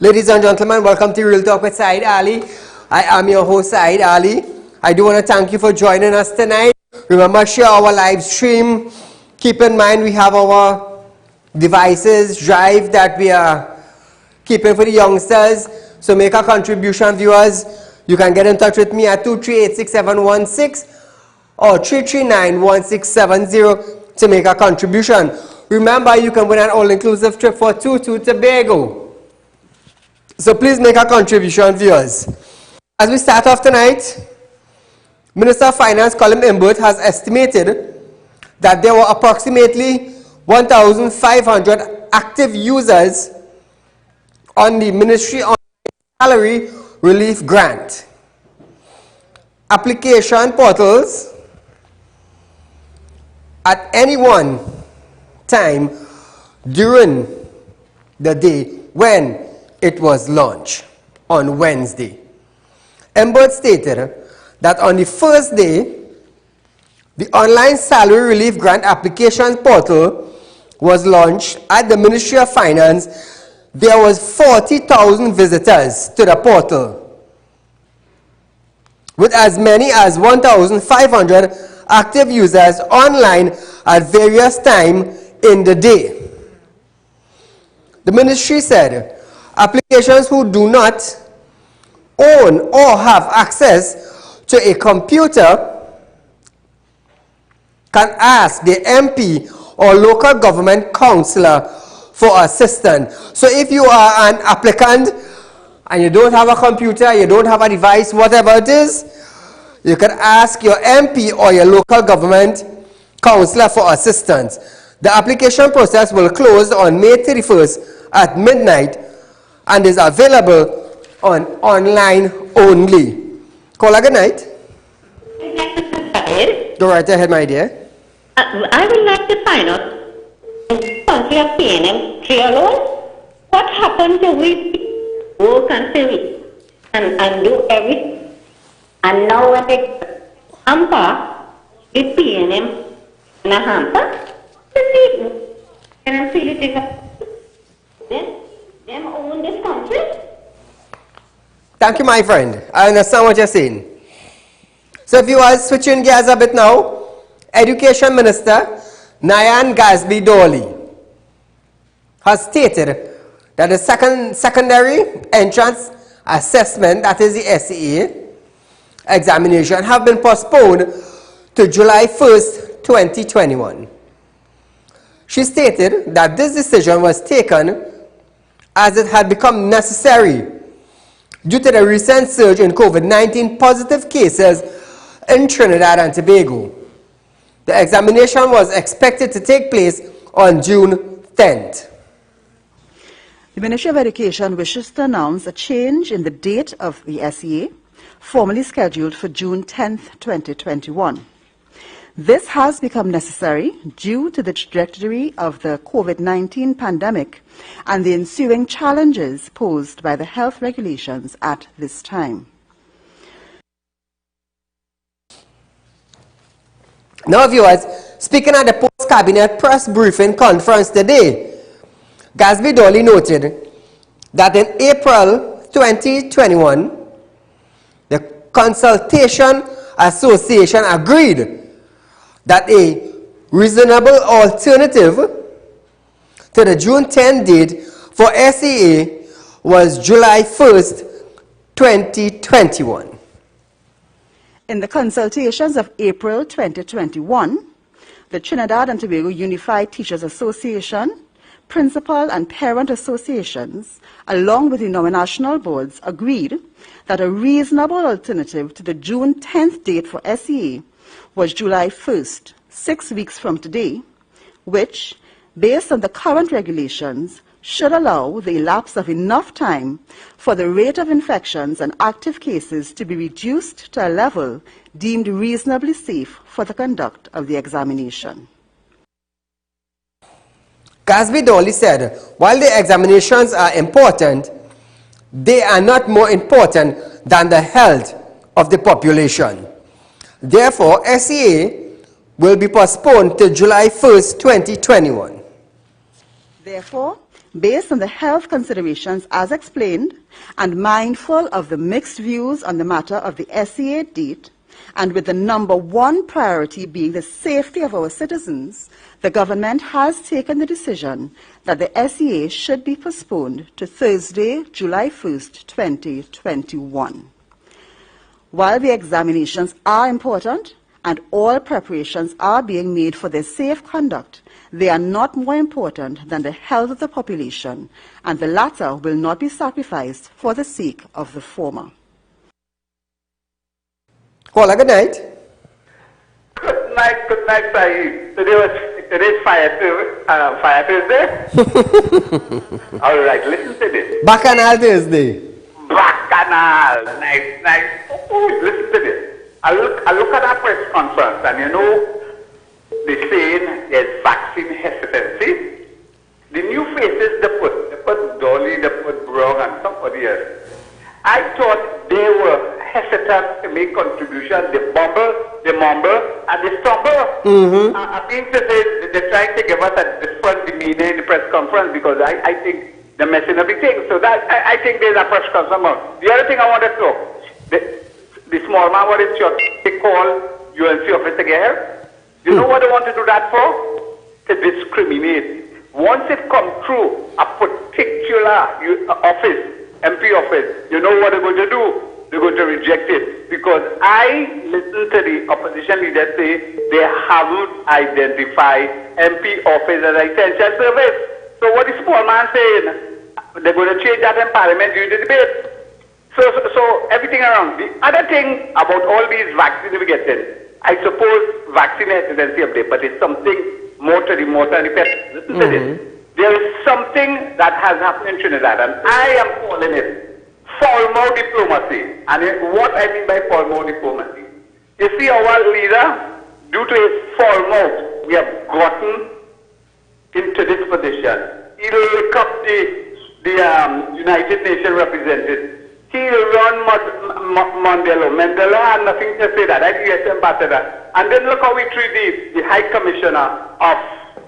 Ladies and gentlemen, welcome to Real Talk with Saieed Ali. I am your host, Saieed Ali. I do want to thank you for joining us tonight. Remember, share our live stream. Keep in mind we have our devices, drive that we are keeping for the youngsters. So make a contribution, viewers. You can get in touch with me at 2386716 or 3391670 to make a contribution. Remember, you can win an all-inclusive trip for two to Tobago. So please make a contribution, viewers. As we start off tonight, Minister of Finance Colin Imbert has estimated that there were approximately 1,500 active users on the Ministry on Salary Relief Grant application portals at any one time during the day when it was launched on Wednesday. Imbert stated that on the first day, the online salary relief grant application portal was launched at the Ministry of Finance. There was 40,000 visitors to the portal, with as many as 1,500 active users online at various times in the day. The ministry said applications who do not own or have access to a computer can ask the MP or local government councillor for assistance. So if you are an applicant and you don't have a computer, you don't have a device, whatever it is, you can ask your MP or your local government councillor for assistance. The application process will close on May 31st at midnight and is available on online only. Caller, good night. Go right ahead, my dear. I would like to find out, once we are paying them clear loan, what happens if we work and save and do everything? And now when they hamper, we paying them in a hamper, and feel it then them own this country. Thank you, my friend. I understand what you're saying. So if you are switching gears a bit now, Education Minister Nyan Gasby Dolly has stated that the secondary entrance assessment, that is the SEA examination, have been postponed to July 1st, 2021. She stated that this decision was taken as it had become necessary due to the recent surge in COVID-19 positive cases in Trinidad and Tobago. The examination was expected to take place on June 10th. The Ministry of Education wishes to announce a change in the date of the SEA, formally scheduled for June 10th, 2021. This has become necessary due to the trajectory of the COVID-19 pandemic and the ensuing challenges posed by the health regulations at this time. Now, viewers, speaking at the post-cabinet press briefing conference today, Gasby Dolly noted that in April 2021, the Consultation Association agreed that a reasonable alternative to the June 10 date for SEA was July 1st, 2021. In the consultations of April 2021, the Trinidad and Tobago Unified Teachers Association, Principal and Parent Associations, along with the nominational boards, agreed that a reasonable alternative to the June 10th date for SEA was July 1st, 6 weeks from today, which, based on the current regulations, should allow the elapse of enough time for the rate of infections and active cases to be reduced to a level deemed reasonably safe for the conduct of the examination. Gasby Dolly said, while the examinations are important, they are not more important than the health of the population. Therefore, SEA will be postponed to July 1st, 2021. Therefore, based on the health considerations as explained, and mindful of the mixed views on the matter of the SEA date, and with the number one priority being the safety of our citizens, the government has taken the decision that the SEA should be postponed to Thursday, July 1st, 2021. While the examinations are important and all preparations are being made for their safe conduct, they are not more important than the health of the population, and the latter will not be sacrificed for the sake of the former. Hola, good night. Good night, Saeed. Today's Fire Thursday. All right, listen to this. Bacchanal Thursday. Bacchanal, nice. Oh, listen to this. I look at our press conference, and you know, they're saying there's vaccine hesitancy. The new faces they put Dolly, they put Brown, and somebody else. I thought they were hesitant to make contributions. They mumble, and they stumble. I think to say they're trying to give us a different demeanor in the press conference because I think they're messing everything. So that I think there's a press conference. The other thing I wanted to know, the small man, what is your they call UNC office to get help? You know what they want to do that for? To discriminate. Once it comes through a particular office, MP office, you know what they're going to do? They're going to reject it. Because I listened to the opposition leaders say they haven't identified MP office as an essential service. So what is small man saying? They're going to change that in Parliament during the debate. So everything around. The other thing about all these vaccines we're getting, I suppose vaccine hesitancy up there, but it's something more to the motor and the pet. Listen to this. There is something that has happened in Trinidad, and I am calling it formal diplomacy. And what I mean by formal diplomacy, you see our leader, due to his foul mouth, we have gotten into this position. He'll look up the United Nations representative. He'll run Mandela. Mandela had nothing to say that. I think he's ambassador. And then look how we treat the High Commissioner of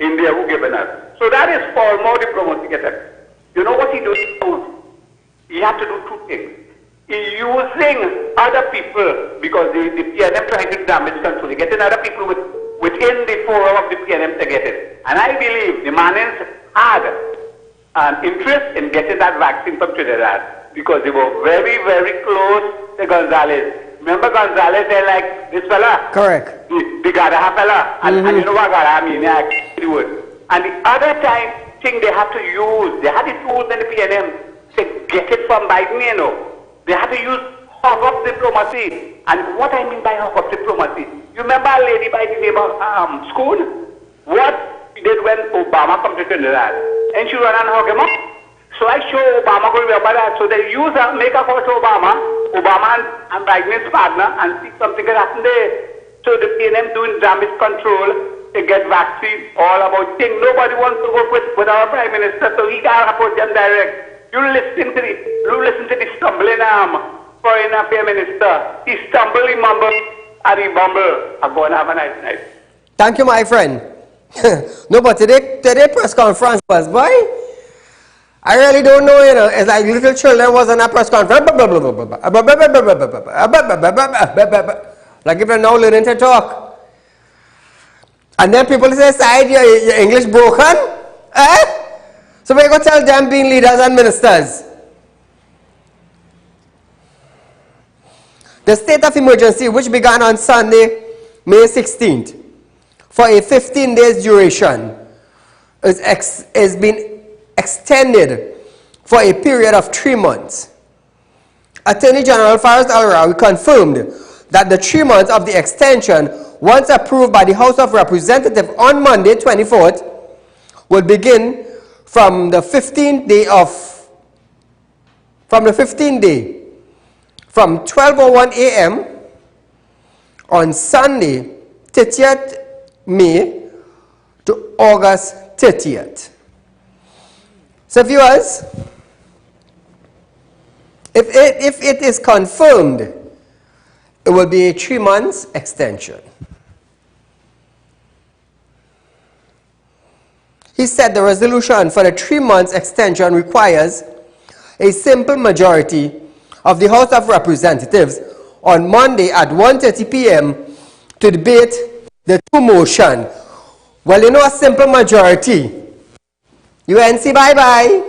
India who given us. So that is formal diplomacy. You know what he does? He had to do two things. He's using other people because the PNM trying to damage control. He's getting other people within the forum of the PNM to get it. And I believe the Manins had an interest in getting that vaccine from Trinidad because they were very, very close to Gonzalez. Remember Gonzalez, they're like, this fella? Correct. The Gadaha fella. And you know what Gadaha mean? And the other thing they had to use, they had the tools in the PNM to get it from Biden, you know. They had to use hog-up diplomacy. And what I mean by hog-up diplomacy, you remember a lady by the name of Schoon? What she did when Obama come to Trinidad? And she ran and hug him up. So I show Obama go remember that. So they use her, make a call to Obama and Biden's partner, and see something that happened there. So the PNM doing damage control to get vaccine, all about things. Nobody wants to work with our Prime Minister, so he can't approach them direct. You listen to the stumbling Foreign Affairs Minister. He stumble, he mumble, and he mumble. I'm going to have a nice night. Thank you, my friend. No, but today press conference was, boy, I really don't know, you know, it's like little children was on a press conference. Like if you're now learning to talk. And then people say, Saeed, your English broken? Eh? So we're going to tell them being leaders and ministers. The state of emergency, which began on Sunday, May 16th, for a 15 days duration, is being extended for a period of 3 months. Attorney General Faris Al-Rawi confirmed that the 3 months of the extension, once approved by the House of Representatives on Monday 24th, will begin from the 15th day from 12:01 a.m. on Sunday 30th May to August 30th. So viewers, if it is confirmed, it will be a 3 months extension. He said the resolution for the 3 months extension requires a simple majority of the House of Representatives on Monday at 1:30 p.m. to debate the two motion. Well, you know, a simple majority. UNC bye-bye.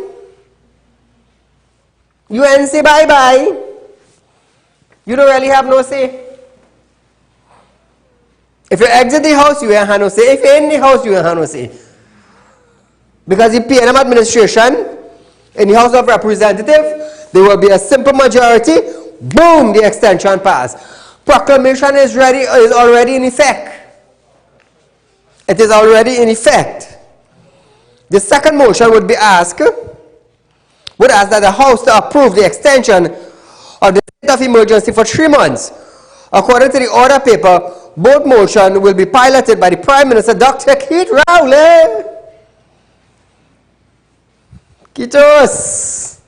UNC bye-bye. You don't really have no say. If you exit the house, you ain't have no say. If you're in the house, you ain't have no say. Because the PNM administration in the House of Representatives, there will be a simple majority. Boom, the extension passed. Proclamation is already in effect. It is already in effect. The second motion would ask that the House to approve the extension of the state of emergency for 3 months. According to the order paper, both motions will be piloted by the Prime Minister, Dr. Keith Rowley. Kitos.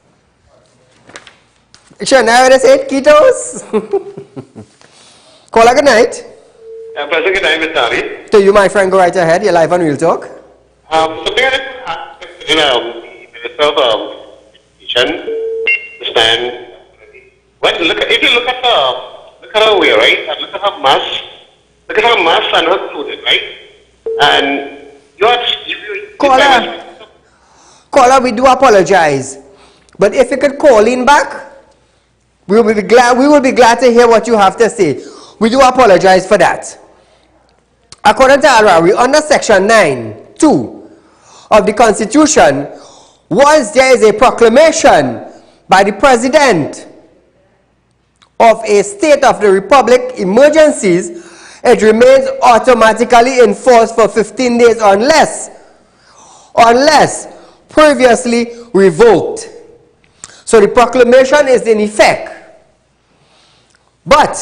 Sure, now I say it, Kitos. Call a good night. Pleasure, good night, Mr. Ali. To you, my friend, go right ahead. You're live on Real Talk. Something I the Minister of Education stand. Well, if you look at her way, right, and look at her mask, and her clothing, right, and Caller, we do apologize, but if you could call in back, we will be glad to hear what you have to say. We do apologize for that. According to Arawi, under Section 9(2) of the Constitution, once there is a proclamation by the President of a state of the Republic emergencies, it remains automatically in force for 15 days unless previously revoked. So the proclamation is in effect. But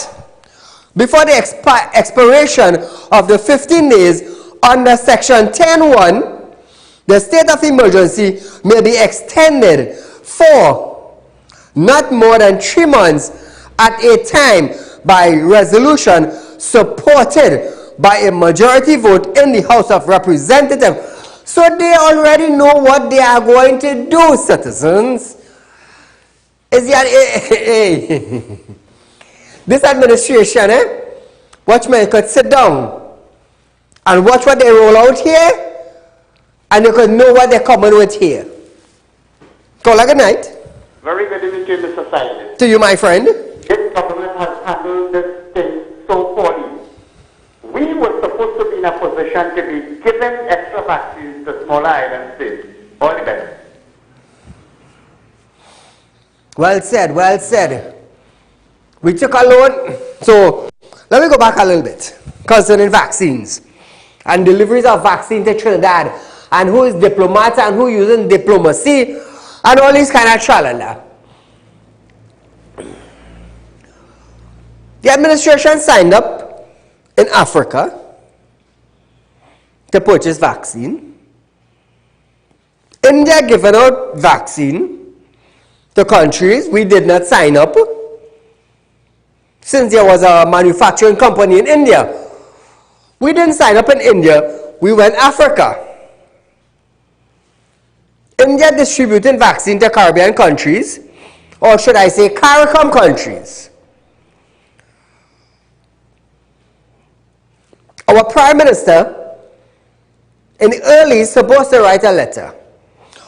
before the expiration of the 15 days under Section 10(1), the state of emergency may be extended for not more than 3 months at a time by resolution supported by a majority vote in the House of Representatives. So they already know what they are going to do, citizens. Is that this administration, watch me, could sit down and watch what they roll out here, and you could know what they're coming with here. Call a good night. Very good evening to you, Mr. Saieed. To you, my friend. This government has handled this thing so poorly. We were supposed to be in a position to be giving extra vaccines to smaller island states. All the best. Well said, well said. We took a loan. So let me go back a little bit concerning vaccines and deliveries of vaccine to Trinidad, and who is diplomat and who using diplomacy and all these kind of tralala. The administration signed up in Africa to purchase vaccine. India given out vaccine to countries we did not sign up, since there was a manufacturing company in India. We didn't sign up in India, we went Africa. India distributing vaccine to Caribbean countries, or should I say CARICOM countries. Our Prime Minister in the early supposed to write a letter,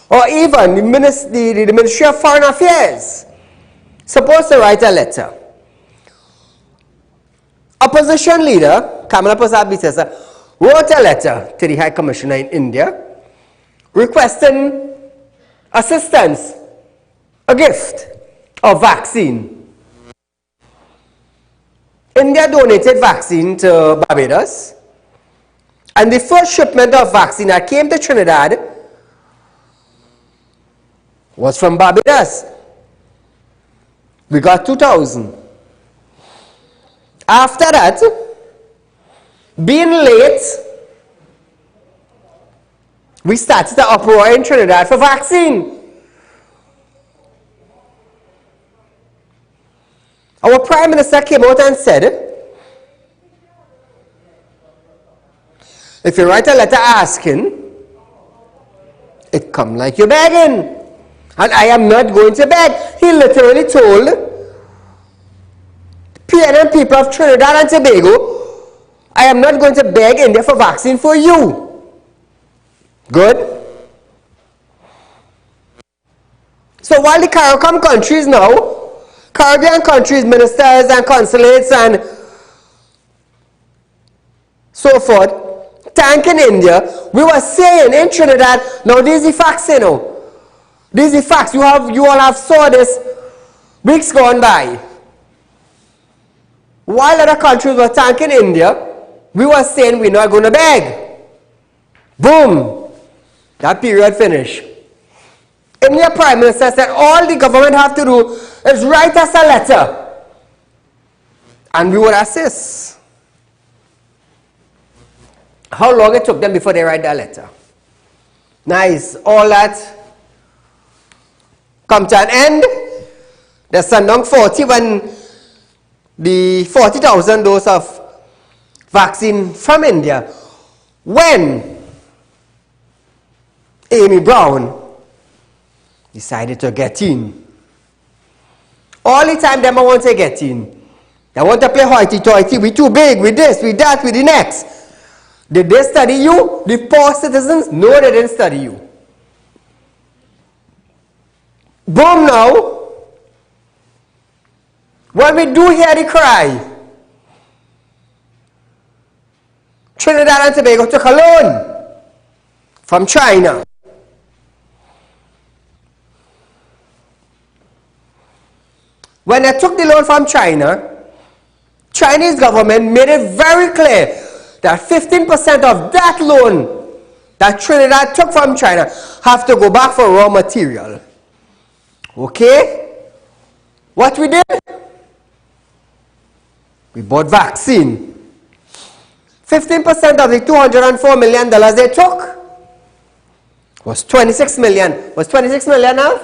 or even the Ministry of Foreign Affairs supposed to write a letter. Opposition leader Kamala Prasad wrote a letter to the High Commissioner in India requesting assistance, a gift of vaccine. India donated vaccine to Barbados, and the first shipment of vaccine that came to Trinidad was from Barbados. We got 2,000. After that, being late, we started the uproar in Trinidad for vaccine. Our Prime Minister came out and said, if you write a letter asking come like you're begging. And I am not going to beg. He literally told PNM people of Trinidad and Tobago, I am not going to beg India for vaccine for you. Good? So while the CARICOM countries now, Caribbean countries, ministers and consulates and so forth, thanking India, we were saying in Trinidad, now these are the facts, you know. These are the facts. You all have saw this weeks gone by. While other countries were thanking India, we were saying we're not going to beg. Boom. That period finished. India Prime Minister said all the government have to do is write us a letter and we would assist. How long it took them before they write that letter? Nice. All that come to an end. The sundown 40 when the 40,000 doses of vaccine from India, when Amy Brown decided to get in. All the time them want to get in. They want to play hoity-toity. We too big, we this, we that, we the next. Did they study you? The poor citizens? No, they didn't study you. Boom now. When we do hear the cry, Trinidad and Tobago took a loan from China. When they took the loan from China, Chinese government made it very clear that 15% of that loan that Trinidad took from China have to go back for raw material. Okay? What we did? We bought vaccine. 15% of the $204 million they took was 26 million. Was 26 million now?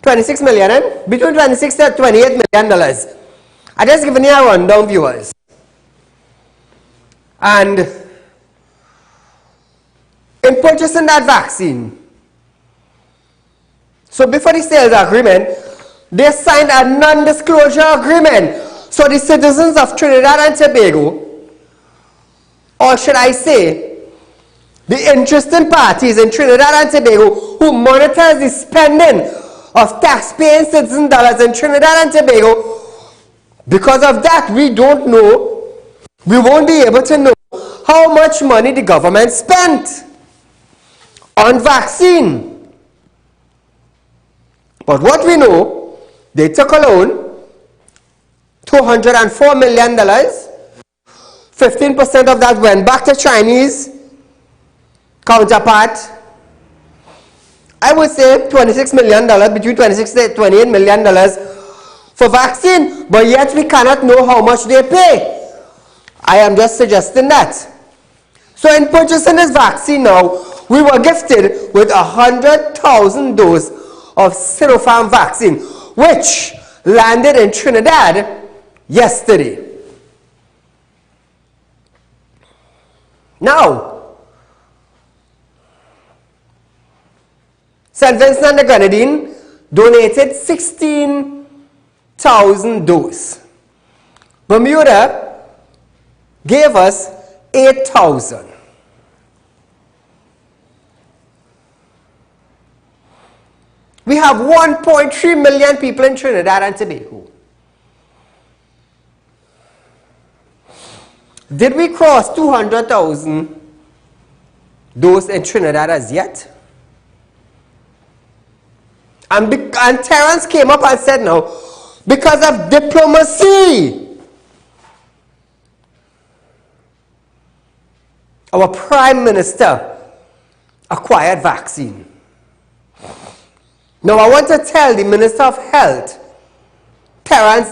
26 million, eh? Between 26 to 28 million dollars. I just given you a rundown, viewers. And in purchasing that vaccine, so before the sales agreement, they signed a non-disclosure agreement. So the citizens of Trinidad and Tobago, or should I say, the interested parties in Trinidad and Tobago who monitors the spending of taxpaying citizen dollars in Trinidad and Tobago, because of that we don't know, we won't be able to know how much money the government spent on vaccine. But what we know, they took a loan, $204 million, 15% of that went back to Chinese counterpart. I would say $26 million, between $26 to $28 million for vaccine, but yet we cannot know how much they pay. I am just suggesting that. So in purchasing this vaccine now, we were gifted with 100,000 doses of Sinopharm vaccine, which landed in Trinidad yesterday. Now, St. Vincent and the Grenadines donated 16,000 doses. Bermuda gave us 8,000. We have 1.3 million people in Trinidad and Tobago. Did we cross 200,000 doses in Trinidad as yet? And Terence came up and said, no, because of diplomacy, our Prime Minister acquired vaccine. Now I want to tell the Minister of Health, Terence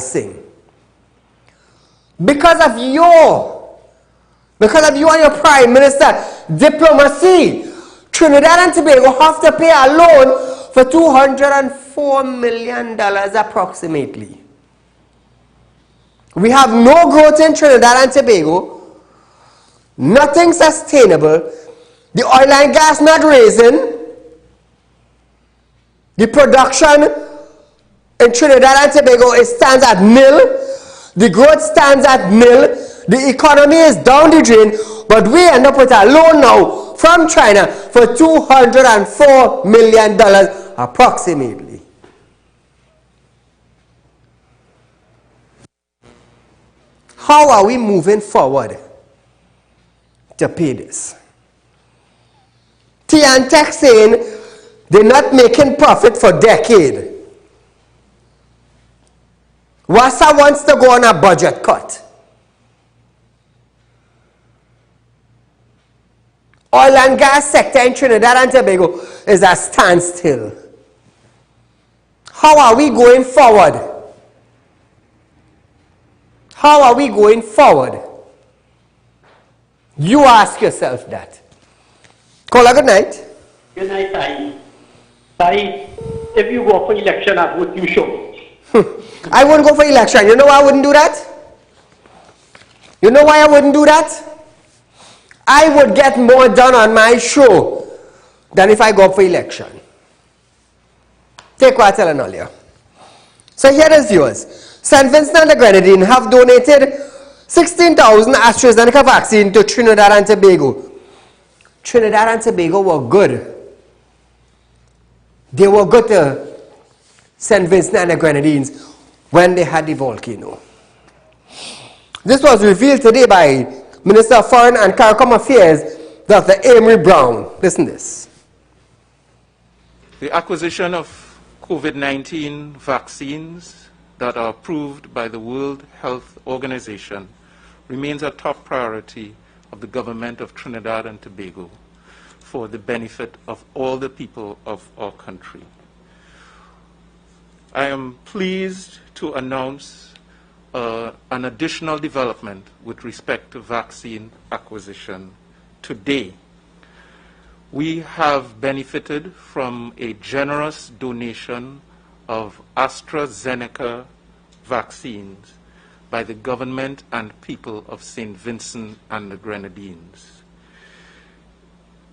Singh, because of you and your Prime Minister diplomacy, Trinidad and Tobago have to pay a loan for $204 million approximately. We have no growth in Trinidad and Tobago, nothing sustainable. The oil and gas not raising. The production in Trinidad and Tobago stands at nil. The growth stands at nil. The economy is down the drain. But we end up with a loan now from China for $204 million approximately. How are we moving forward to pay this? Tech saying they're not making profit for decade. WASA wants to go on a budget cut. Oil and gas sector in Trinidad and Tobago is a standstill. How are we going forward? How are we going forward? You ask yourself that. Caller, good night. Good night, Saeed. Saeed, if you go for election, I vote you show. I wouldn't go for election. You know why I wouldn't do that? You know why I wouldn't do that? I would get more done on my show than if I go for election. Take what I tell you earlier. So here is viewers. St. Vincent and the Grenadines have donated 16,000 AstraZeneca vaccine to Trinidad and Tobago. Trinidad and Tobago were good. They were good to St. Vincent and the Grenadines when they had the volcano. This was revealed today by Minister of Foreign and CARICOM Affairs, Dr. Amory Brown. Listen to this. The acquisition of COVID-19 vaccines that are approved by the World Health Organization remains a top priority of the government of Trinidad and Tobago for the benefit of all the people of our country. I am pleased to announce an additional development with respect to vaccine acquisition today. We have benefited from a generous donation of AstraZeneca vaccines by the government and people of St. Vincent and the Grenadines.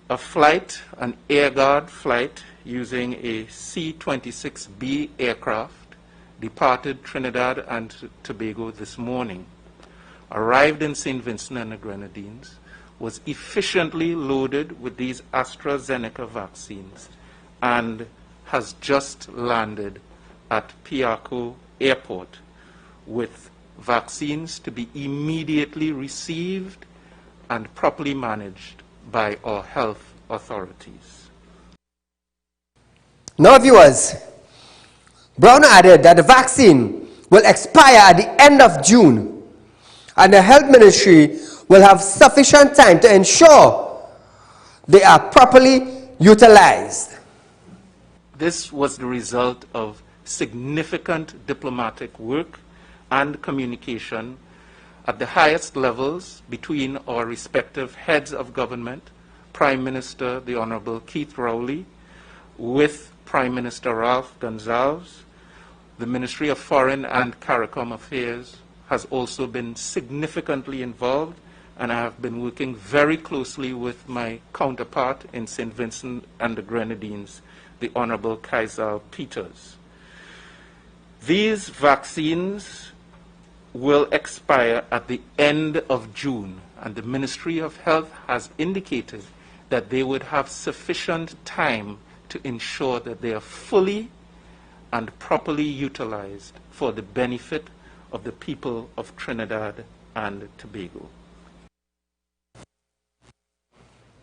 A flight, an Air Guard flight using a C-26B aircraft departed Trinidad and Tobago this morning, arrived in St. Vincent and the Grenadines, was efficiently loaded with these AstraZeneca vaccines, and has just landed at Piarco Airport with vaccines to be immediately received and properly managed by our health authorities. Now, viewers, Brown added that the vaccine will expire at the end of June, and the Health Ministry will have sufficient time to ensure they are properly utilized. This was the result of significant diplomatic work and communication at the highest levels between our respective heads of government, Prime Minister, the Honorable Keith Rowley, with Prime Minister Ralph Gonsalves. The Ministry of Foreign and CARICOM Affairs has also been significantly involved, and I have been working very closely with my counterpart in St. Vincent and the Grenadines, the Honorable Kaisal Peters. These vaccines will expire at the end of June, and the Ministry of Health has indicated that they would have sufficient time to ensure that they are fully and properly utilized for the benefit of the people of Trinidad and Tobago.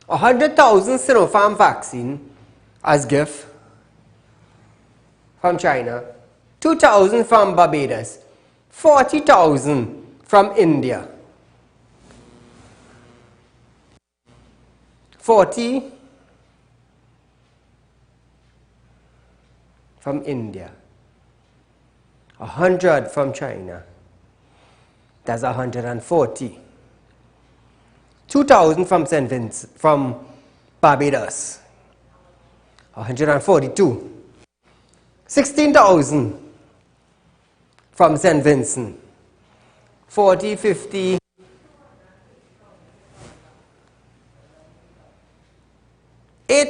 100,000 Sinopharm vaccine as gift from China, 2,000 from Barbados, 40,000 from India, 40 from India, 100 from China, that's 140. 2,000 from St. Vincent, from Barbados, 142. 16,000 from St. Vincent, 40, 50,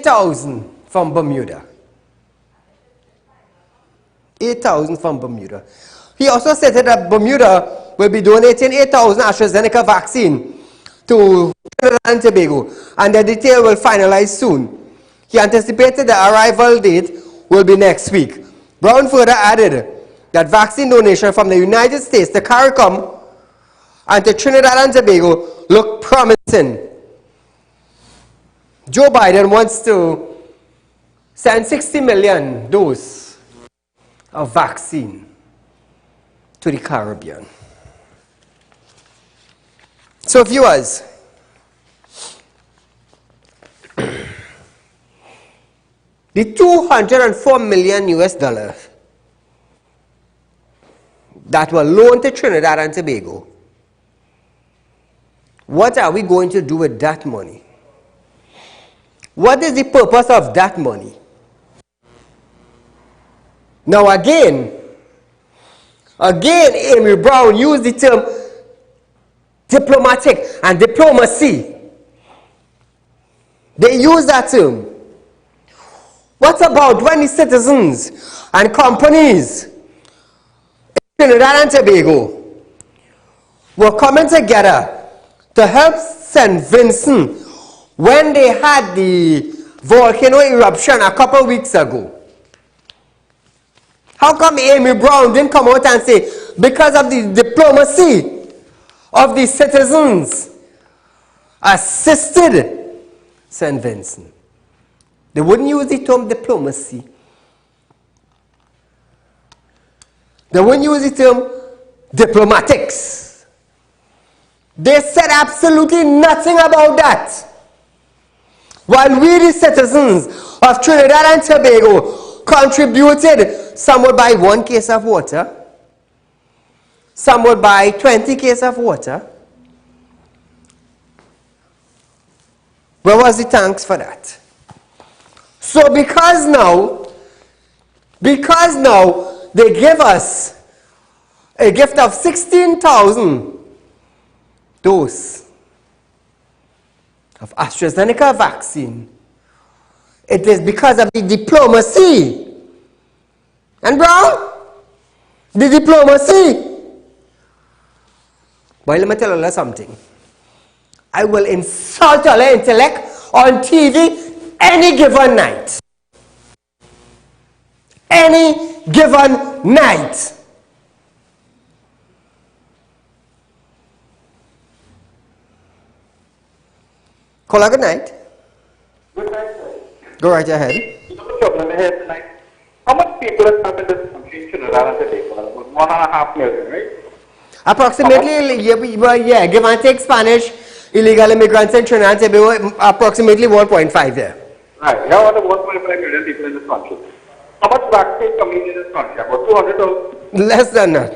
8,000 from Bermuda. 8,000 from Bermuda. He also stated that Bermuda will be donating 8,000 AstraZeneca vaccine to Trinidad and Tobago, and the detail will finalize soon. He anticipated the arrival date will be next week. Brown further added that vaccine donation from the United States to CARICOM and to Trinidad and Tobago look promising. Joe Biden wants to send 60 million doses of vaccine to the Caribbean. So viewers, the $204 million US that were loaned to Trinidad and Tobago, what are we going to do with that money? What is the purpose of that money? Now again, Amy Brown used the term diplomatic and diplomacy. They use that term. What about when the citizens and companies in Trinidad and Tobago were coming together to help St. Vincent when they had the volcano eruption a couple weeks ago? How come Amy Brown didn't come out and say, because of the diplomacy of the citizens assisted St. Vincent? They wouldn't use the term diplomacy. They wouldn't use the term diplomatics. They said absolutely nothing about that. While we, the citizens of Trinidad and Tobago, contributed, some would buy 1 case of water, some would buy 20 cases of water. Where was the thanks for that? So because now they give us a gift of 16,000 doses of AstraZeneca vaccine, it is because of the diplomacy. And Brown, the diplomacy. But let me tell you something. I will insult your intellect on TV any given night. Any given night. Call good night. Good night, sir. Go right ahead. How much people have in this country in Trinidad and Tobago? About 1.5 million, right? Approximately, yeah, give and take Spanish illegal immigrants in Trinidad and Tobago, approximately 1.5 there. Right, you have 1.5 million people in this country. How much vaccine coming in this country? About 200,000? Less than that.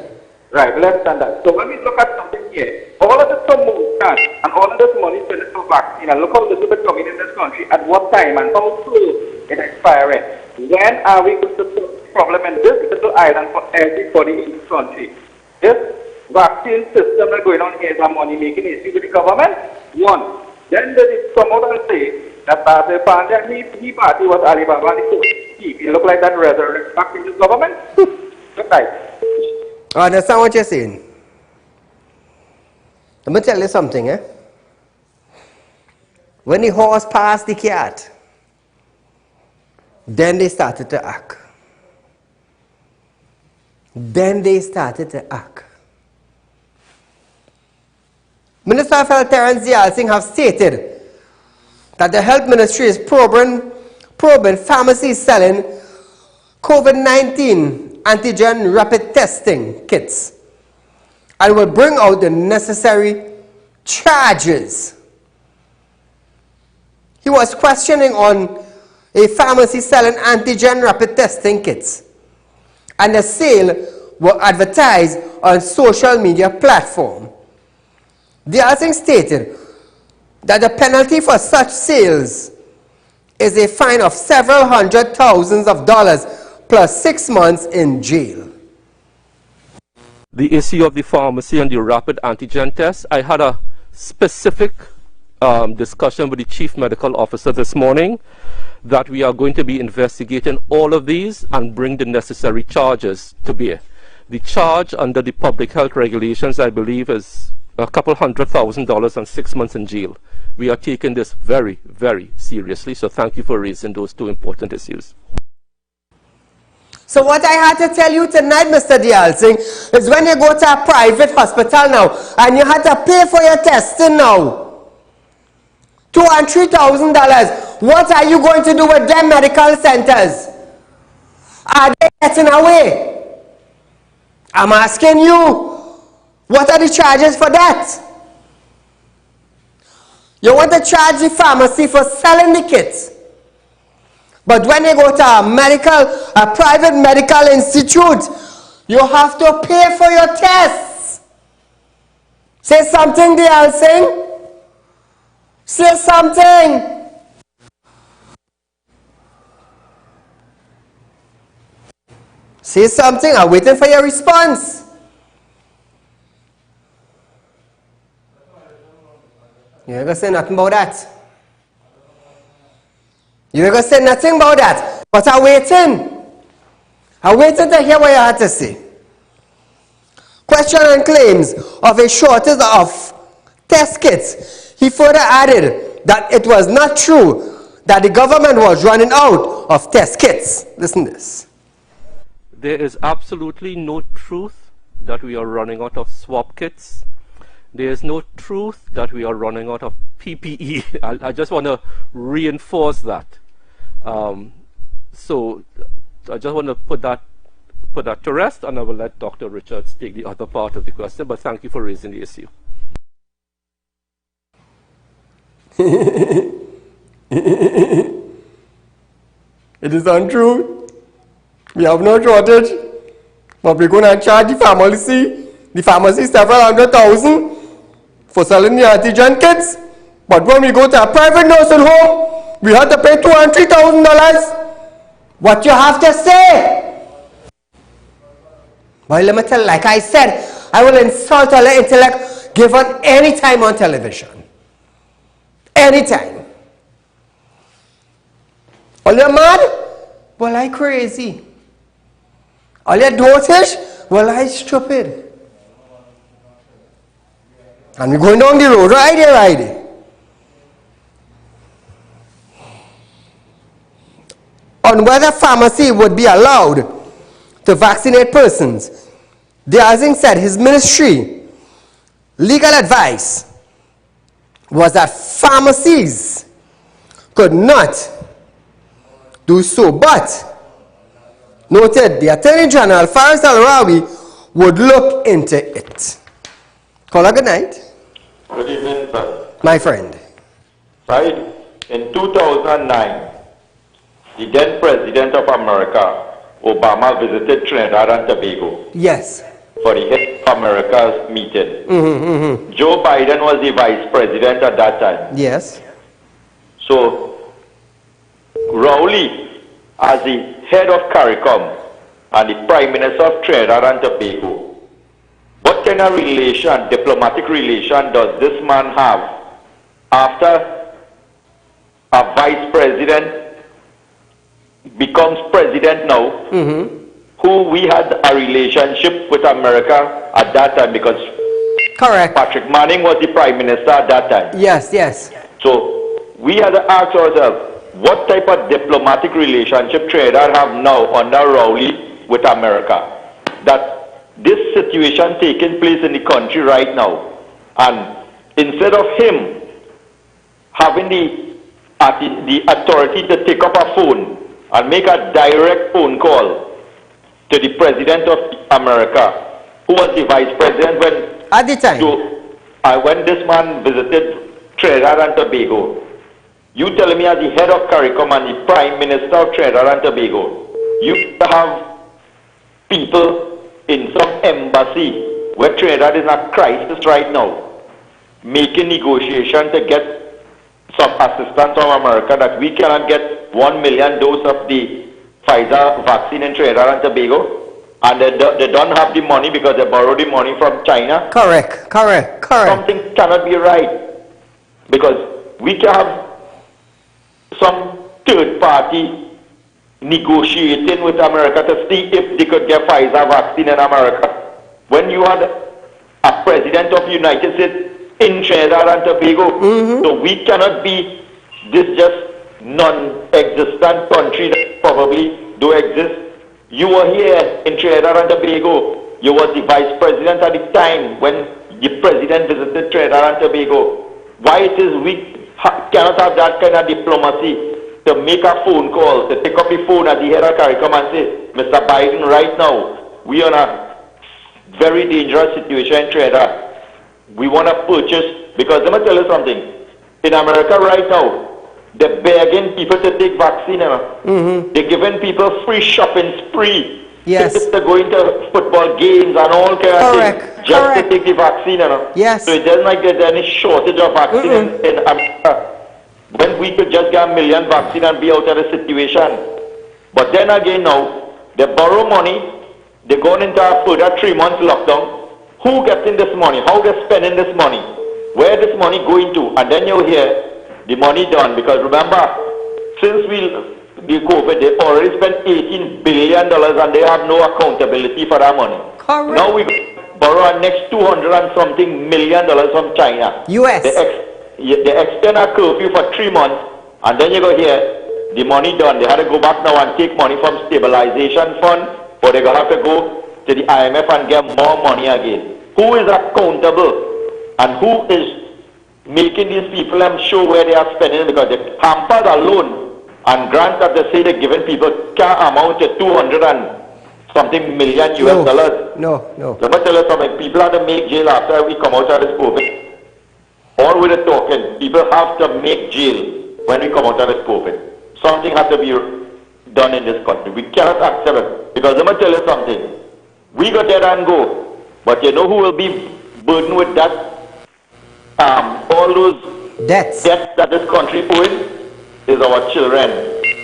Right, less than that. So when we look at something here, all of this promotion and all of this money spent for vaccine, and look how little bit coming in this country, at what time and how soon it expiring. When are we going to solve the problem in this little island for everybody in this country? This vaccine system that's going on here is a money-making issue with the government. One. Then they come out and say that the pandemic party was Alibaba and the coach. It look like that resurrect back in this government. Good night. I understand what you're saying. Let me tell you something, eh? When the horse passed the cat, then they started to act. Minister of Health Terence Singh have stated that the Health Ministry is probing pharmacies selling COVID-19 antigen rapid testing kits and will bring out the necessary charges. He was questioning on a pharmacy selling antigen rapid testing kits, and the sale were advertised on social media platform. Singh stated that the penalty for such sales is a fine of several $100,000 plus 6 months in jail. The issue of the pharmacy and the rapid antigen test, I had a specific discussion with the Chief Medical Officer this morning. that we are going to be investigating all of these and bring the necessary charges to bear. The charge under the public health regulations, I believe, is a couple $100,000 and 6 months in jail. We are taking this very, very seriously, so thank you for raising those two important issues. So what I had to tell you tonight, Mr. Dialsing, is when you go to a private hospital now, and you had to pay for your testing now, $2,000 and $3,000, what are you going to do with them medical centers? Are they getting away? I'm asking you, what are the charges for that? You want to charge the pharmacy for selling the kits. But when you go to a private medical institute, you have to pay for your tests. Say something, Dialsing. Say something. Say something. I'm waiting for your response. You ain't gonna say nothing about that. You ain't gonna say nothing about that. But I'm waiting. I'm waiting to hear what you had to say. Question and claims of a shortage of test kits. He further added that it was not true that the government was running out of test kits. Listen to this. There is absolutely no truth that we are running out of swab kits. There is no truth that we are running out of PPE. I just want to reinforce that. So I just want to put that to rest, and I will let Dr. Richards take the other part of the question, but thank you for raising the issue. It is untrue. We have no shortage, but we're going to charge the pharmacy several $100,000 for selling the antigen kits. But when we go to a private nursing home, we have to pay $2,000 and $3,000. What you have to say? But let me tell you, like I said, I will insult all the intellect given any time on television. Anytime. Are you mad? Well, I crazy. Are you dotish? Well, I stupid. And we're going down the road, right? On whether pharmacy would be allowed to vaccinate persons, Dialsing said his ministry legal advice was that pharmacies could not do so, but noted the Attorney General, Faris Al-Rawi, would look into it. Caller, good night. Good evening, sir. My friend. Right, in 2009, the then President of America, Obama, visited Trinidad and Tobago. Yes. For the Head of America's meeting. Joe Biden was the Vice President at that time. Yes. So, Rowley, as the Head of CARICOM and the Prime Minister of Trinidad and Tobago, what kind of relation, diplomatic relation, does this man have after a Vice President becomes President now, who we had a relationship with America at that time because correct. Patrick Manning was the Prime Minister at that time. Yes, yes. So we had to ask ourselves, what type of diplomatic relationship Trinidad have now under Rowley with America? That this situation taking place in the country right now, and instead of him having the authority to take up a phone and make a direct phone call to the President of America, who was the Vice President when at the time, when this man visited Trinidad and Tobago. You tell me, as the Head of CARICOM and the Prime Minister of Trinidad and Tobago, you have people in some embassy where Trinidad is in a crisis right now, making negotiation to get some assistance from America that we cannot get 1 million doses of the Pfizer vaccine in Trinidad and Tobago, and they don't have the money because they borrowed the money from China. Correct. Something cannot be right, because we can have some third party negotiating with America to see if they could get Pfizer vaccine in America. When you had a president of the United States in Trinidad and Tobago, so we cannot be this just non-existent country that probably do exist. You were here in Trinidad and Tobago. You were the vice president at the time when the president visited Trinidad and Tobago. Why it is we cannot have that kind of diplomacy to make a phone call, to take up the phone at the head of CARICOM and say, Mr. Biden, right now, we are in a very dangerous situation in Trinidad. We want to purchase, because let me tell you something. In America right now, they're begging people to take vaccine. They're giving people free shopping spree. Yes. They're going to football games and all kind of things just to take the vaccine. Yes. So it doesn't like there's any shortage of vaccine in America. When we could just get 1 million vaccine and be out of the situation. But then again now, they borrow money, they're going into a further 3 months lockdown. Who gets in this money? How they spending this money? Where this money going to? And then you hear the money done. Because remember, since the COVID, they already spent $18 billion and they have no accountability for that money. Correct. Now we borrow our next $200 and something million from China. US. They extend a curfew for 3 months, and then you go here, the money done. They had to go back now and take money from stabilization fund, or they're going to have to go to the IMF and get more money again. Who is accountable? And who is making these people show where they are spending? Because the hampers alone and grants that they say they're giving people can amount to 200 and something million US dollars. No. Let me tell you something. People have to make jail after we come out of this COVID. All with the talking, people have to make jail when we come out of this COVID. Something has to be done in this country. We cannot accept it. Because let me tell you something. We got there and go. But you know who will be burdened with that? All those debts that this country owing is our children.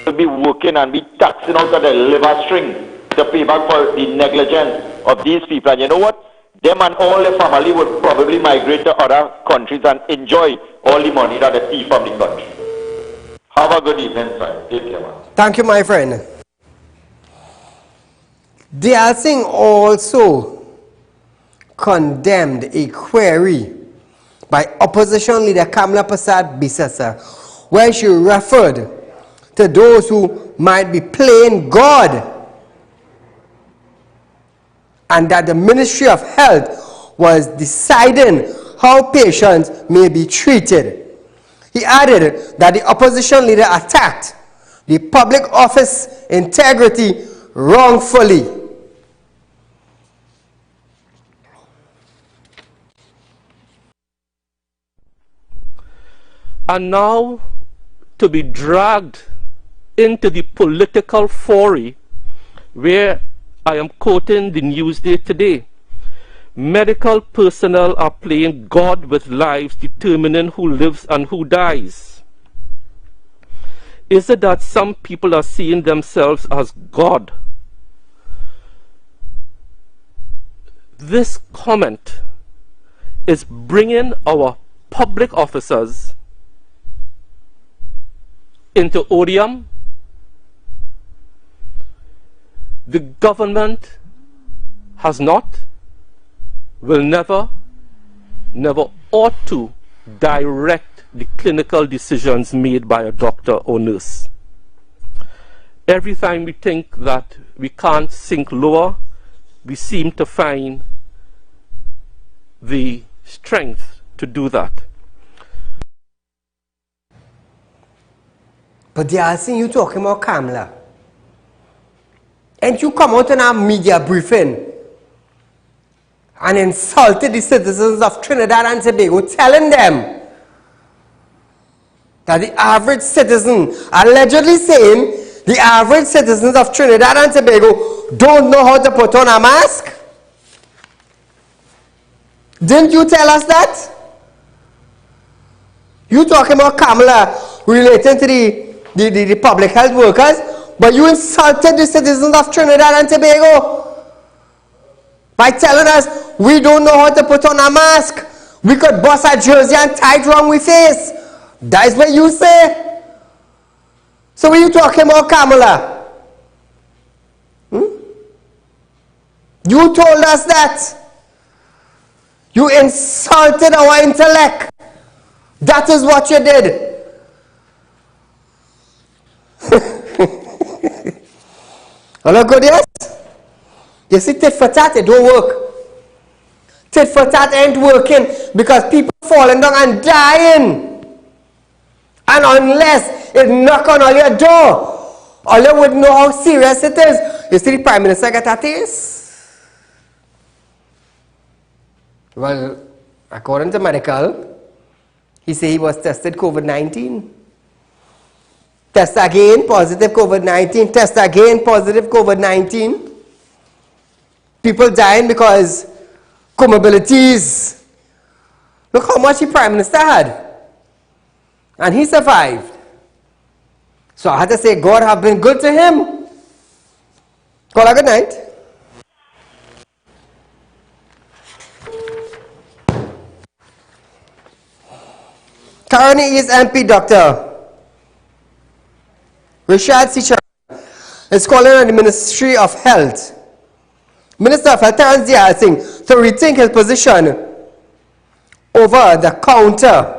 We'll be working and be taxing out of the liver string to pay back for the negligence of these people. And you know what? Them and all their family would probably migrate to other countries and enjoy all the money that they see from the country. Have a good evening, sir. Take care, man. Thank you, my friend. Dayal Singh also condemned a query by opposition leader Kamala Prasad Bisasa, where she referred to those who might be playing God, and that the Ministry of Health was deciding how patients may be treated. He added that the opposition leader attacked the public office integrity wrongfully. And now to be dragged into the political foray where I am quoting the Newsday today. Medical personnel are playing God with lives, determining who lives and who dies. Is it that some people are seeing themselves as God? This comment is bringing our public officers into odium. The government has not, will never ought to direct the clinical decisions made by a doctor or nurse. Every time we think that we can't sink lower, we seem to find the strength to do that. But they are seeing you talking about Kamala. And you come out in a media briefing and insulted the citizens of Trinidad and Tobago, telling them that the average citizen, allegedly saying the average citizens of Trinidad and Tobago don't know how to put on a mask. Didn't you tell us that? You talking about Kamala relating to the public health workers, but you insulted the citizens of Trinidad and Tobago by telling us we don't know how to put on a mask. We could bust a jersey and tie it wrong we face. That's what you say. So what are you talking about, Kamala? You told us that. You insulted our intellect. That is what you did. Hello, good, yes? You see, tit for tat, it don't work. Tit for tat ain't working because people falling down and dying. And unless it knock on all your door, all you would know how serious it is. You see the Prime Minister get a taste? Well, according to medical, he said he was tested COVID-19. Test again, positive COVID-19. Test again, positive COVID-19. People dying because comorbidities. Look how much the Prime Minister had. And he survived. So I had to say, God have been good to him. Call a good night. Currently is MP Dr. Rashad Sichar is calling on the Ministry of Health, Minister of Health Terrence Dial Singh, to rethink his position over the counter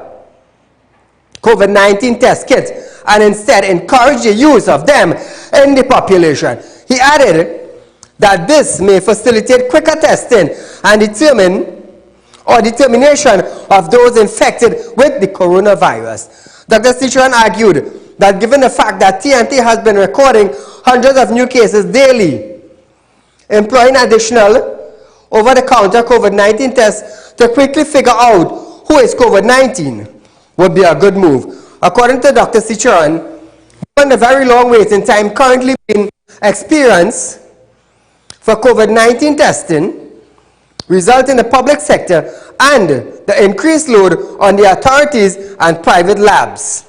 COVID-19 test kits and instead encourage the use of them in the population. He added that this may facilitate quicker testing and determination of those infected with the coronavirus. Dr. Sichran argued that given the fact that TNT has been recording hundreds of new cases daily, employing additional over-the-counter COVID-19 tests to quickly figure out who is COVID-19 would be a good move. According to Dr. Sichran, given the very long waiting time currently being experienced for COVID-19 testing, result in the public sector and the increased load on the authorities and private labs.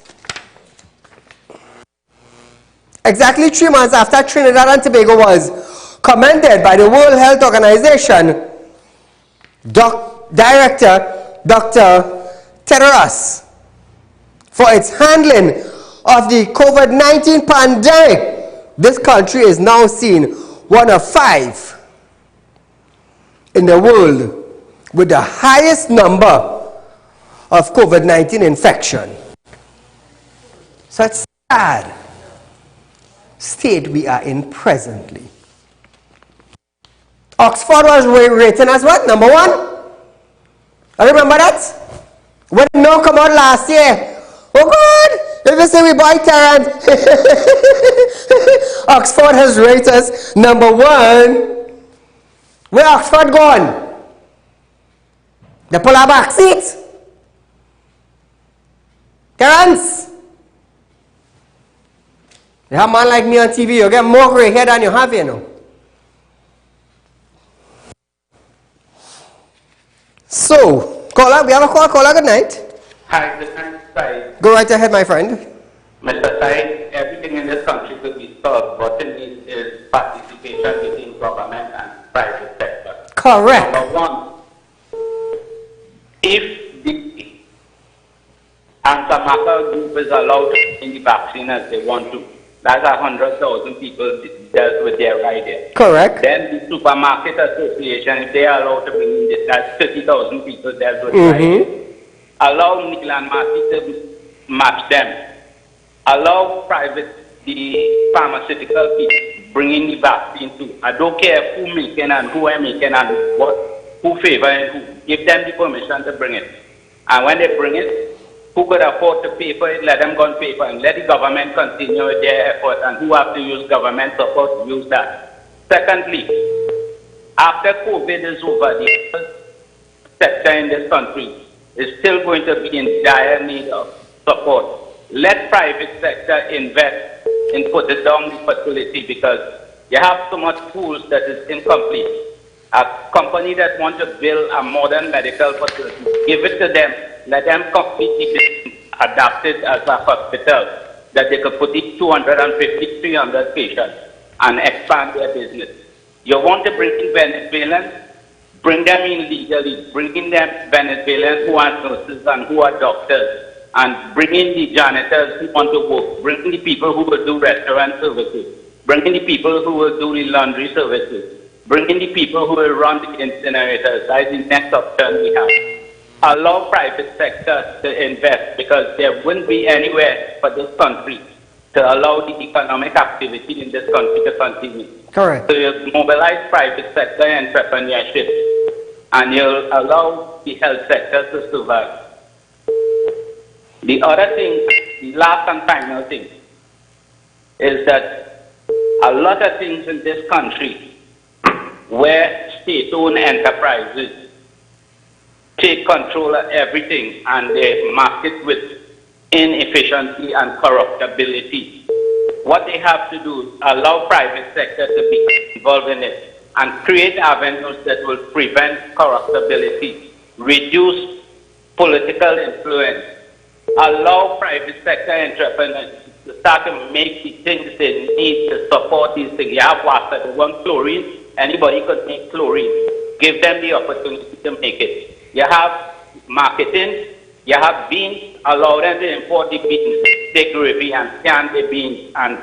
Exactly 3 months after Trinidad and Tobago was commended by the World Health Organization, Director Dr. Tedros, for its handling of the COVID-19 pandemic, this country is now seen one of 5 in the world with the highest number of COVID-19 infection. Such sad state we are in presently. Oxford was rated as what? Number 1? I remember that? When it no come out last year. Oh God! If you say we buy Terrence, Oxford has rated us number 1. Where Oxford gone? They pull our back seats. Terrence! You have a man like me on TV, you get more gray hair than you have, you know. So, caller, we have a call. Caller, good night. Hi, this is Saieed. Go right ahead, my friend. Mr. Saieed, everything in this country could be solved, but it needs is participation between government and private sector. Correct. Number 1, if the anti-maca group is allowed to bring the vaccine as they want to, that's 100,000 people dealt with their idea. Correct. Then the supermarket association, if they are allowed to bring in this, that's 30,000 people dealt with their idea. Allow Neil and Marty to match them. Allow the pharmaceutical people bringing the vaccine to. I don't care who making and who are making and who favor and who. Give them the permission to bring it. And when they bring it, who could afford to pay for it, let them go and pay for it. And let the government continue with their effort, and who have to use government support to use that. Secondly, after COVID is over, the sector in this country is still going to be in dire need of support. Let private sector invest in putting down the facility, because you have so much tools that is incomplete. A company that wants to build a modern medical facility, give it to them. Let them completely adapt it as a hospital, that they could put in 250, 300 patients and expand their business. You want to bring in Venezuelans? Bring them in legally. Bring in them Venezuelans who are nurses and who are doctors, and bring in the janitors who want to work, bring in the people who will do restaurant services, bring in the people who will do the laundry services, bring in the people who will run the incinerators. That is the next option we have. Allow private sector to invest, because there wouldn't be anywhere for this country to allow the economic activity in this country to continue. Correct. So you mobilize private sector entrepreneurship, and you'll allow the health sector to survive. The other thing, the last and final thing, is that a lot of things in this country where state-owned enterprises take control of everything and they market with inefficiency and corruptibility. What they have to do is allow private sector to be involved in it and create avenues that will prevent corruptibility, reduce political influence, allow private sector entrepreneurs to start to make the things they need to support these things. You have water, they want chlorine, anybody could make chlorine. Give them the opportunity to make it. You have marketing, you have beans, allow them to import the beans, take gravy and can the beans and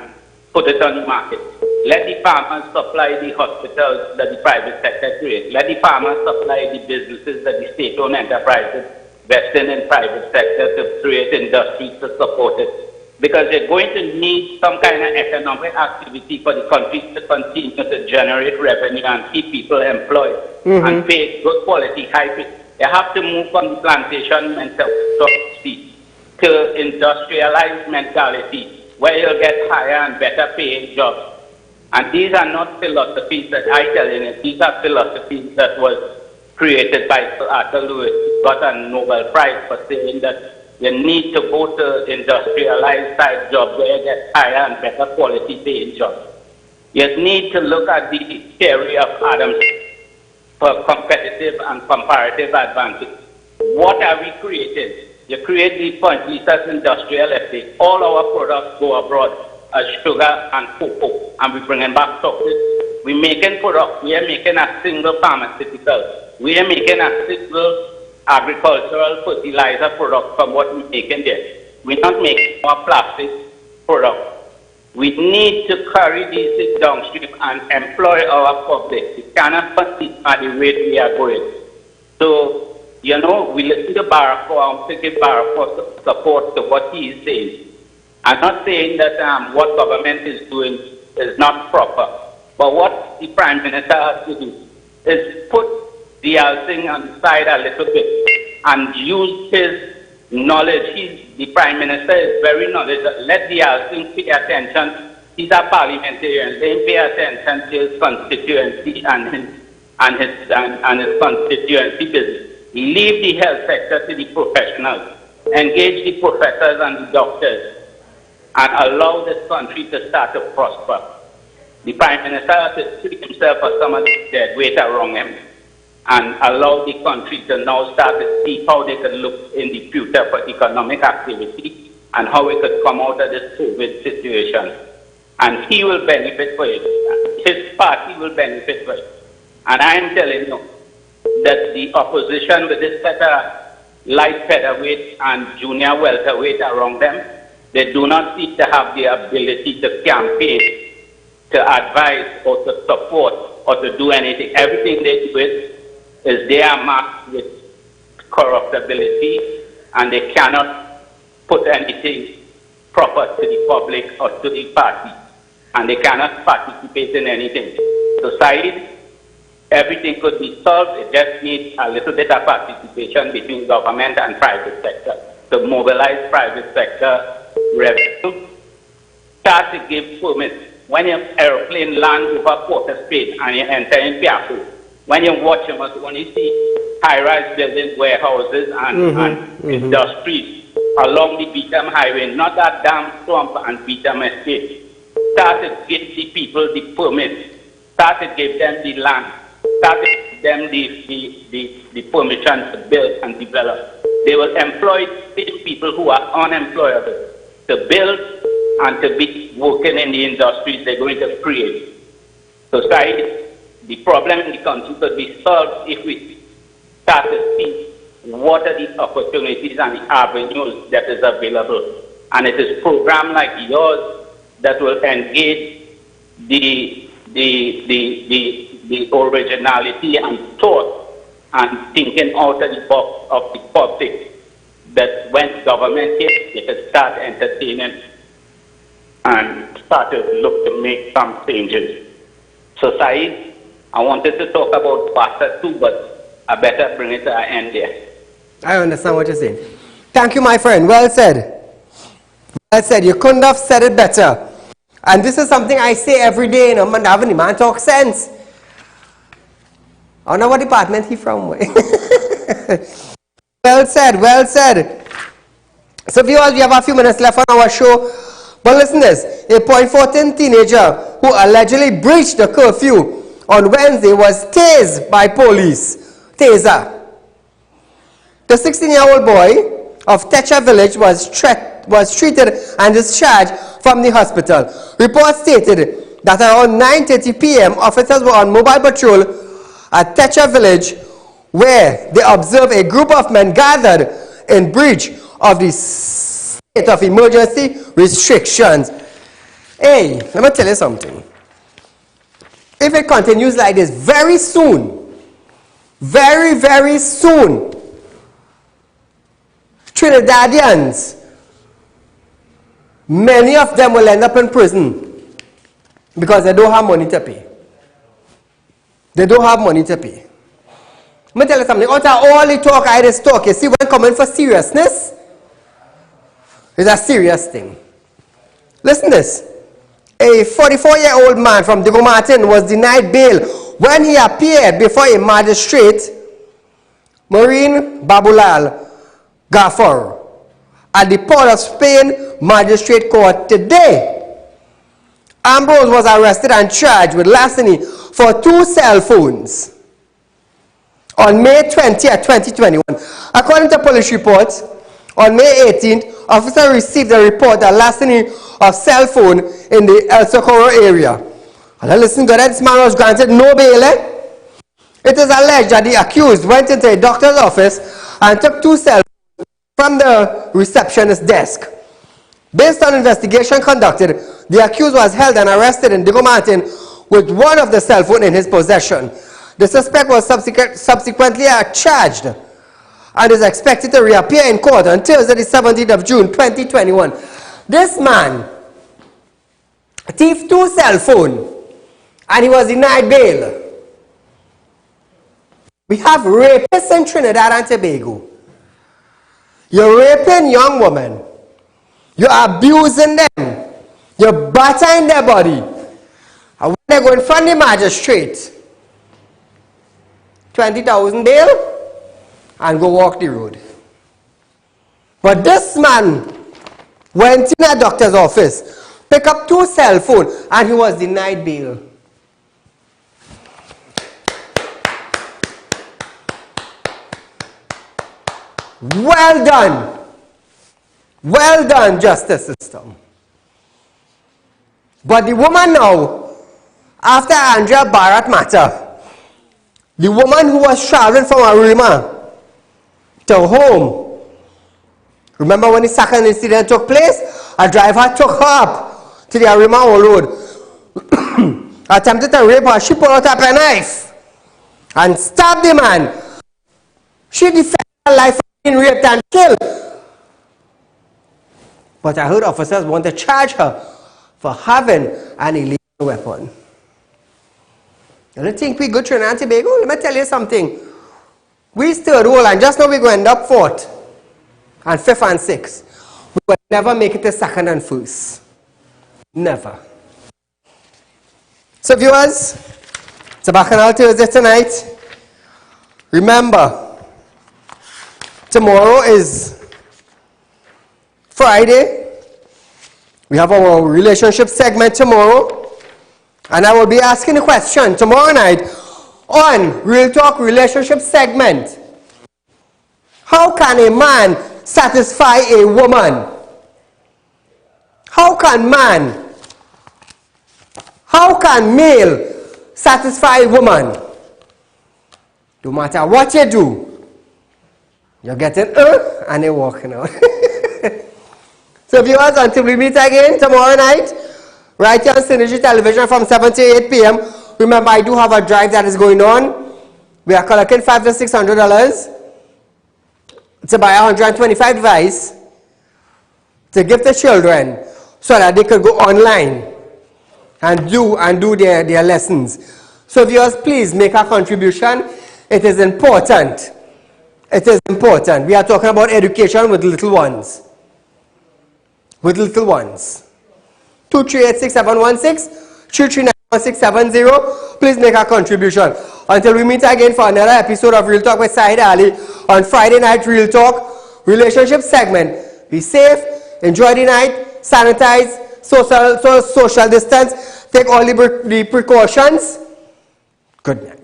put it on the market. Let the farmers supply the hospitals that the private sector creates. Let the farmers supply the businesses that the state-owned enterprises investing in private sector to create industries to support it. Because they're going to need some kind of economic activity for the country to continue to generate revenue and keep people employed and pay good quality, high pay. They have to move from the plantation mentality to industrialized mentality, where you'll get higher and better paying jobs. And these are not philosophies that I tell you, these are philosophies that was created by Sir Arthur Lewis, who got a Nobel Prize for saying that you need to go to industrialized type jobs where you get higher and better quality paying jobs. You need to look at the theory of Adams for competitive and comparative advantage. What are we creating? You create these pointless industrial estate. All our products go abroad as sugar and cocoa, and we bring them back chocolate. We're making products. We are making a single pharmaceutical. We are making a single agricultural fertilizer product from what we're making there. We're not making more plastic products. We need to carry these things downstream and employ our public. We cannot continue at the rate we are going. So, you know, we listen to Barack Obama, to give Barack support to what he is saying. I'm not saying that what government is doing is not proper. But what the Prime Minister has to do is put the thing on the side a little bit and use his knowledge. The Prime Minister is very knowledgeable. Let the thing pay attention. He's a parliamentarian. They pay attention to his constituency and his constituency business. Leave the health sector to the professionals. Engage the professors and the doctors and allow this country to start to prosper. The Prime Minister has to treat himself for some of the dead weight around him and allow the country to now start to see how they could look in the future for economic activity and how we could come out of this COVID situation. And he will benefit for it. His party will benefit for it. And I am telling you that the opposition with this set of light featherweight and junior welterweight around them, they do not seem to have the ability to campaign, to advise or to support or to do anything. Everything they do is they are marked with corruptibility and they cannot put anything proper to the public or to the party. And they cannot participate in anything. So, Saieed, everything could be solved. It just needs a little bit of participation between government and private sector to mobilize private sector revenue. Start to give permits. When your airplane lands over Port of Spain and you enter in Piaco, when you watch, you must only see high-rise buildings, warehouses, and industries along the Beetham Highway, not that damn swamp and Beetham Estate. Start to give the people the permits. Start to give them the land. Start to give them the permission to build and develop. They will employ people who are unemployable to build and to be working in the industries they're going to create. So, Saieed, the problem in the country could be solved if we start to see what are the opportunities and the avenues that is available. And it is programs like yours that will engage the originality and thought and thinking out of the box of the public, that when government hits, they can start entertaining and start to look to make some changes. So, Saeed, I wanted to talk about Basta too, but I better bring it to an end there. I understand what you're saying. Thank you, my friend. Well said. Well said. You couldn't have said it better. And this is something I say every day, you know, man talk sense. I don't know what department he from. Well said, well said. So viewers, we have a few minutes left on our show. But listen to this. A 0.14 teenager who allegedly breached the curfew on Wednesday was tased by police. Taser. The 16-year-old boy of Techa village was treated and discharged from the hospital. Reports stated that around 9:30 p.m. officers were on mobile patrol at Techa village where they observed a group of men gathered in breach of the state of emergency restrictions. Hey, let me tell you something. If it continues like this, very soon, very, very soon, Trinidadians, many of them will end up in prison because they don't have money to pay. They don't have money to pay. Let me tell you something. Out of all the talk I just talk, you see, when coming for seriousness, it's a serious thing. Listen to this. A 44-year-old man from Diego Martin was denied bail when he appeared before a magistrate, Marine Babulal Gaffer, at the Port of Spain Magistrate Court today. Ambrose was arrested and charged with larceny for 2 cell phones on May 20th, 2021. According to police reports, on May 18th, officers received a report that larceny of cell phone in the El Socorro area. And listen to that, this man was granted no bail. It is alleged that the accused went into a doctor's office and took 2 cell phones from the receptionist's desk. Based on investigation conducted, the accused was held and arrested in Diego Martin with one of the cell phones in his possession. The suspect was subsequently charged and is expected to reappear in court on Thursday, the 17th of June, 2021. This man thieved 2 cell phones and he was denied bail. We have rapists in Trinidad and Tobago. You're raping young women. You're abusing them. You're battering their body. And when they go in front of the magistrate, 20,000 bail and go walk the road. But this man went in a doctor's office, picked up 2 cell phones, and he was denied bail. Well done. Well done, justice system. But the woman now, after Andrea Barrett matter, the woman who was traveling from Arima to home, remember when the second incident took place? A driver took her up to the Arima road, attempted to rape her. She pulled out a penknife and stabbed the man. She defended her life from being raped and killed. But I heard officers want to charge her for having an illegal weapon. I don't think we good Trinidad and Tobago. Let me tell you something. We third role and just now we're going to end up 4th and 5th and 6th. We will never make it to 2nd and 1st. Never. So viewers, it's a Bacchanal Thursday tonight. Remember, tomorrow is Friday. We have our relationship segment tomorrow. And I will be asking a question tomorrow night on Real Talk relationship segment. How can a man satisfy a woman? How can male satisfy a woman? No matter what you do, You're getting and you're walking out. So viewers, until we meet again tomorrow night, right here on Synergy Television from 7 to 8 p.m. Remember, I do have a drive that is going on. We are collecting $500 to $600 to buy 125 devices to give the children so that they could go online and do their lessons. So viewers, please make a contribution. It is important. It is important. We are talking about education with little ones. With little ones. 2386716, 2391670. Please make a contribution. Until we meet again for another episode of Real Talk with Saieed Ali on Friday Night Real Talk Relationship segment. Be safe, enjoy the night, sanitize, social distance, take all the precautions. Good night.